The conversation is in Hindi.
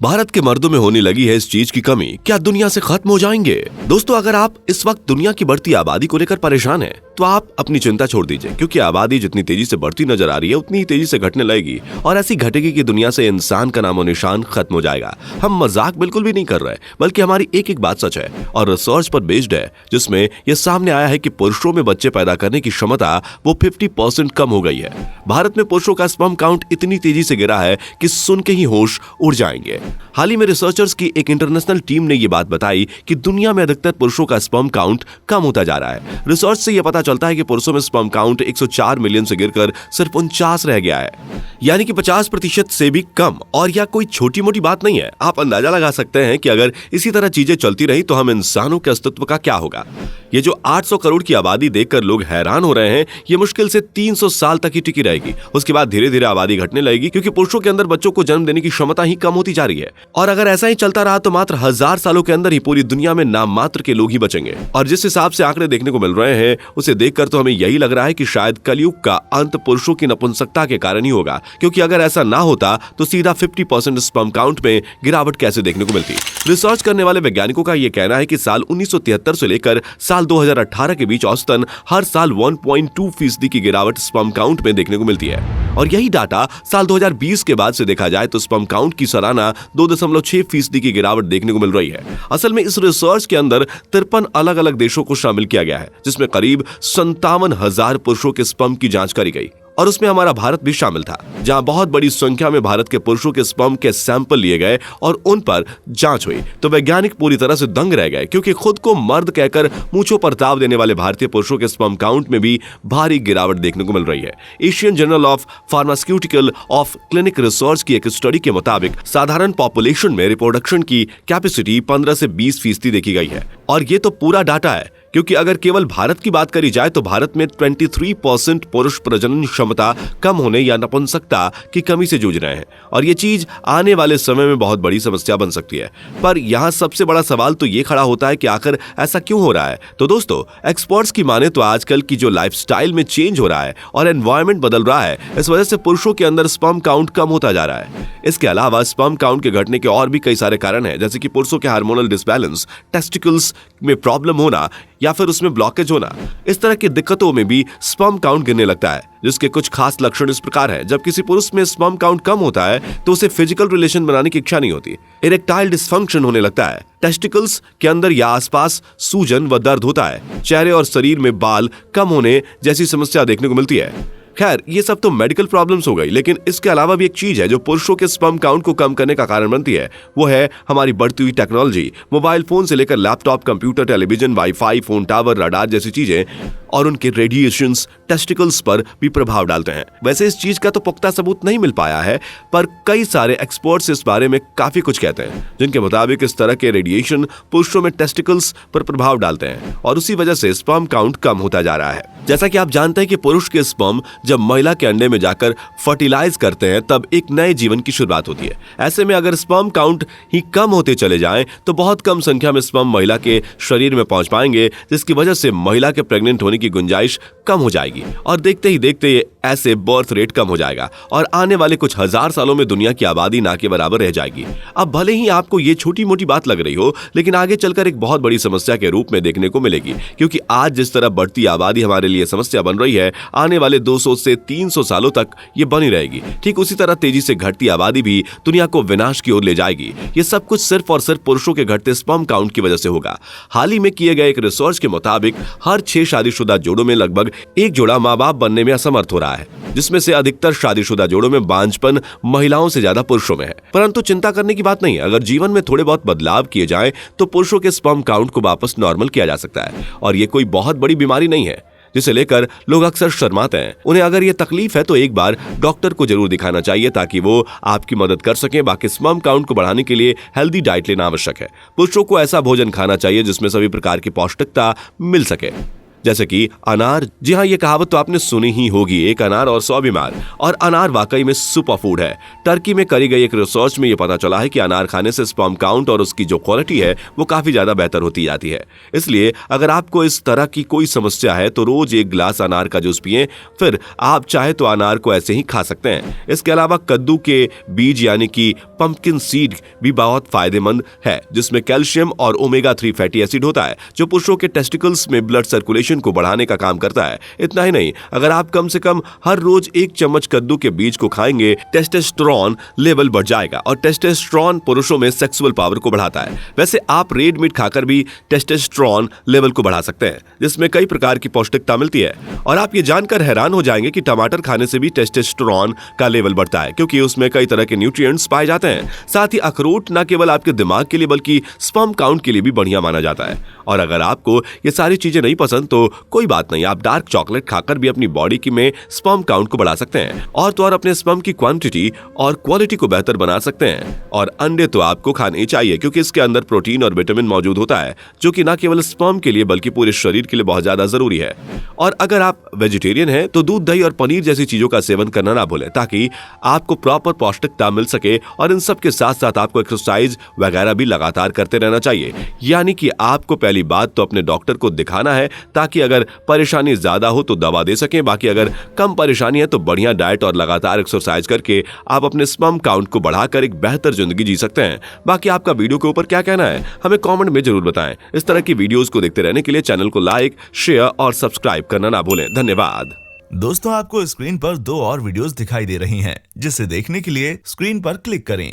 भारत के मर्दों में होने लगी है इस चीज की कमी, क्या दुनिया से खत्म हो जाएंगे? दोस्तों, अगर आप इस वक्त दुनिया की बढ़ती आबादी को लेकर परेशान हैं, तो आप अपनी चिंता छोड़ दीजिए, क्योंकि आबादी जितनी तेजी से बढ़ती नजर आ रही है उतनी ही तेजी से घटने लगेगी और ऐसी घटेगी कि दुनिया से इंसान का नामो निशान खत्म हो जाएगा। हम मजाक बिल्कुल भी नहीं कर रहे, बल्कि हमारी एक एक बात सच है और रिसर्च पर बेस्ड है, जिसमें यह सामने आया है कि पुरुषों में बच्चे पैदा करने की क्षमता वो 50% कम हो गई है। भारत में पुरुषों का स्पर्म काउंट इतनी तेजी से गिरा है कि सुन के ही होश उड़ जाएंगे। हाल ही में रिसर्चर्स की एक इंटरनेशनल टीम ने यह बात बताई कि दुनिया में अधिकतर पुरुषों का स्पर्म काउंट कम होता जा रहा है। रिसर्च से यह पता चलता है कि पुरुषों में स्पर्म काउंट 104 मिलियन से गिरकर सिर्फ 49 रह गया है, यानी कि 50% से भी कम। और यह कोई छोटी मोटी बात नहीं है। आप अंदाजा लगा सकते हैं कि अगर इसी तरह चीजें चलती रही तो हम इंसानों के अस्तित्व का क्या होगा। ये जो 800 करोड़ की आबादी देखकर लोग हैरान हो रहे हैं, ये मुश्किल से 300 साल तक ही टिकी रहेगी। उसके बाद धीरे धीरे आबादी घटने लगेगी, क्योंकि पुरुषों के अंदर बच्चों को जन्म देने की क्षमता ही कम होती जा रही है। और अगर ऐसा ही चलता रहा तो मात्र 1000 सालों के अंदर ही पूरी दुनिया में नाम मात्र के लोग ही बचेंगे। और जिस हिसाब से आंकड़े देखने को मिल रहे हैं, उसे देखकर तो हमें यही लग रहा है कि शायद कलयुग का अंत पुरुषों की नपुंसकता के कारण ही होगा, क्योंकि अगर ऐसा ना होता तो सीधा 50% स्पर्म काउंट में गिरावट कैसे देखने को मिलती। रिसर्च करने वाले वैज्ञानिकों का यह कहना है कि साल 1973 से लेकर साल 2018 के बीच औसतन हर साल 1.2% की गिरावट स्पर्म काउंट में देखने को मिलती है। और यही डाटा साल 2020 के बाद से देखा जाए तो स्पर्म काउंट की सालाना 2.6% की गिरावट देखने को मिल रही है। असल में इस रिसर्च के अंदर 53 अलग अलग देशों को शामिल किया गया है, जिसमें करीब 57,000 पुरुषों के स्पर्म की जांच करी गई और उसमें हमारा भारत भी शामिल था, जहां बहुत बड़ी संख्या में भारत के पुरुषों के स्पर्म के सैंपल लिए गए और उन पर जांच हुई। तो वैज्ञानिक पूरी तरह से दंग रह गए, क्योंकि खुद को मर्द कहकर मूंछों पर ताव देने वाले भारतीय पुरुषों के स्पर्म काउंट में भी भारी गिरावट देखने को मिल रही है। Asian journal of pharmaceutical of clinic research की एक स्टडी के मुताबिक साधारण पॉपुलेशन में रिप्रोडक्शन की कैपेसिटी 15 से 20% देखी गई है। और ये तो पूरा डाटा है, क्योंकि अगर केवल भारत की बात करी जाए तो भारत में 23% पुरुष प्रजनन क्षमता कम होने या नपुंसकता की कमी से जूझ रहे हैं। और ये चीज आने वाले समय में बहुत बड़ी समस्या बन सकती है। पर यहाँ सबसे बड़ा सवाल तो ये खड़ा होता है कि आखिर ऐसा क्यों हो रहा है। तो दोस्तों, एक्सपर्ट्स की माने तो आजकल की जो लाइफस्टाइल में चेंज हो रहा है और एनवायरनमेंट बदल रहा है, इस वजह से पुरुषों के अंदर स्पर्म काउंट कम होता जा रहा है। इसके अलावा स्पर्म काउंट के घटने के और भी कई सारे कारण हैं, जैसे कि पुरुषों के हार्मोनल डिसबैलेंस, टेस्टिकल्स में प्रॉब्लम होना या फिर उसमें ब्लॉकेज होना। इस तरह की दिक्कतों में भी स्पर्म काउंट गिरने लगता है, जिसके कुछ खास लक्षण इस प्रकार है। जब किसी पुरुष में स्पर्म काउंट कम होता है तो उसे फिजिकल रिलेशन बनाने की इच्छा नहीं होती, इरेक्टाइल डिसफंक्शन होने लगता है, टेस्टिकल्स के अंदर या आसपास सूजन व दर्द होता है, चेहरे और शरीर में बाल कम होने जैसी समस्या देखने को मिलती है। खैर, ये सब तो मेडिकल प्रॉब्लम्स हो गई, लेकिन इसके अलावा भी एक चीज है जो पुरुषों के स्पर्म काउंट को कम करने का कारण बनती है। वो है हमारी बढ़ती हुई टेक्नोलॉजी। मोबाइल फोन से लेकर laptop, computer, television, wifi, phone tower, radar जैसी चीजें और उनके रेडिएशंस टेस्टिकल्स पर भी प्रभाव डालते हैं। वैसे इस चीज का तो पुख्ता सबूत नहीं मिल पाया है, पर कई सारे एक्सपर्ट्स इस बारे में काफी कुछ कहते हैं, जिनके मुताबिक इस तरह के रेडिएशन पुरुषों में टेस्टिकल्स पर प्रभाव डालते हैं और उसी वजह से स्पर्म काउंट कम होता जा रहा है। जैसा कि आप जानते हैं कि पुरुष के स्पर्म जब महिला के अंडे में जाकर फर्टिलाइज करते हैं, तब एक नए जीवन की शुरुआत होती है। ऐसे में अगर स्पर्म काउंट ही कम होते चले जाएं, तो बहुत कम संख्या में स्पर्म महिला के शरीर में पहुंच पाएंगे, जिसकी वजह से महिला के प्रेग्नेंट होने की गुंजाइश कम हो जाएगी और देखते ही देखते ऐसे बर्थ रेट कम हो जाएगा और आने वाले कुछ 1000 सालों में दुनिया की आबादी ना के बराबर रह जाएगी। अब भले ही आपको ये छोटी मोटी बात लग रही हो, लेकिन आगे चलकर एक बहुत बड़ी समस्या के रूप में देखने को मिलेगी, क्योंकि आज जिस तरह बढ़ती आबादी हमारे लिए समस्या बन रही है, आने वाले 200 से 300 सालों तक ये बनी रहेगी। ठीक उसी तरह तेजी से घटती आबादी भी दुनिया को विनाश की ओर ले जाएगी। ये सब कुछ सिर्फ और सिर्फ पुरुषों के घटते स्पर्म काउंट की वजह से होगा। हाल ही में किए गए एक रिसर्च के मुताबिक हर 6 शादीशुदा जोड़ों में लगभग एक जोड़ा माँ बाप बनने में असमर्थ हो रहा है, जिसमें से अधिकतर शादीशुदा जोड़ों में बांझपन महिलाओं से ज्यादा पुरुषों में है। परंतु चिंता करने की बात नहीं है। अगर जीवन में थोड़े बहुत बदलाव किए जाएं तो पुरुषों के स्पर्म काउंट को वापस नॉर्मल किया जा सकता है। और ये कोई बहुत बड़ी बीमारी नहीं है जिसे लेकर लोग अक्सर शर्माते हैं। उन्हें अगर ये तकलीफ है तो एक बार डॉक्टर को जरूर दिखाना चाहिए, ताकि वो आपकी मदद कर सकें। बाकी स्पर्म काउंट को बढ़ाने के लिए हेल्दी डाइट लेना आवश्यक है। पुरुषों को ऐसा भोजन खाना चाहिए जिसमें सभी प्रकार की पौष्टिकता मिल सके। जैसे कि अनार। जी हाँ, ये कहावत तो आपने सुनी ही होगी, एक अनार और 100 बीमार। और अनार वाकई में सुपर फूड है। टर्की में करी गई एक रिसर्च में ये पता चला है कि अनार खाने से स्पर्म काउंट और उसकी जो क्वालिटी है वो काफी ज्यादा बेहतर होती जाती है। इसलिए अगर आपको इस तरह की कोई समस्या है तो रोज 1 गिलास अनार का जूस पिएं। फिर आप चाहे तो अनार को ऐसे ही खा सकते हैं। इसके अलावा कद्दू के बीज यानी कि पंपकिन सीड भी बहुत फायदेमंद है, जिसमें कैल्शियम और ओमेगा 3 फैटी एसिड होता है, जो पुरुषों के टेस्टिकल्स में ब्लड सर्कुलेशन को बढ़ाने का काम करता है। इतना ही नहीं, अगर आप कम से कम हर रोज 1 चम्मच कद्दू के बीज को खाएंगे, टेस्टोस्टेरोन लेवल बढ़ जाएगा और टेस्टोस्टेरोन पुरुषों में सेक्सुअल पावर को बढ़ाता है। वैसे आप रेड मीट खाकर भी टेस्टोस्टेरोन लेवल को बढ़ा सकते हैं, जिसमें कई प्रकार की पौष्टिकता मिलती है। और आप ये जानकर हैरान हो जाएंगे कि टमाटर खाने से भी टेस्टोस्टेरोन का लेवल बढ़ता है, क्योंकि उसमें कई तरह के न्यूट्रिएंट्स पाए जाते हैं। साथ ही अखरोट न केवल आपके दिमाग के लिए बल्कि स्पर्म काउंट के लिए भी बढ़िया माना जाता है। और अगर आपको ये सारी चीजें नहीं पसंद तो कोई बात नहीं, आप डार्क चॉकलेट खाकर भी अपनी बॉडी की में स्पर्म काउंट को बढ़ा सकते हैं और तो और अपने स्पर्म की क्वांटिटी और क्वालिटी को बेहतर बना सकते हैं। और अंडे तो आपको खाने ही चाहिए, क्योंकि इसके अंदर प्रोटीन और विटामिन मौजूद होता है, जो कि न केवल स्पर्म के लिए बल्कि पूरे शरीर के लिए बहुत ज्यादा जरूरी है। और अगर आप वेजिटेरियन हैं तो दूध, दही और पनीर जैसी चीजों का सेवन करना ना भूलें, ताकि आपको प्रॉपर पौष्टिकता मिल सके। और इन सब के साथ साथ आपको एक्सरसाइज वगैरह भी लगातार करते रहना चाहिए। यानी कि आपको पहली बात तो अपने डॉक्टर को दिखाना है, ताकि अगर परेशानी ज्यादा हो तो दवा दे सकें। बाकी अगर कम परेशानी है तो बढ़िया डाइट और लगातार एक्सरसाइज करके आप अपने स्पर्म काउंट को बढ़ाकर एक बेहतर जिंदगी जी सकते हैं। बाकी आपका वीडियो के ऊपर क्या कहना है हमें कमेंट में जरूर बताएं। इस तरह की वीडियोस को देखते रहने के लिए चैनल को लाइक, शेयर और सब्सक्राइब करना ना भूलें। धन्यवाद। दोस्तों, आपको स्क्रीन पर 2 और वीडियोस दिखाई दे रही हैं, जिसे देखने के लिए स्क्रीन पर क्लिक करें।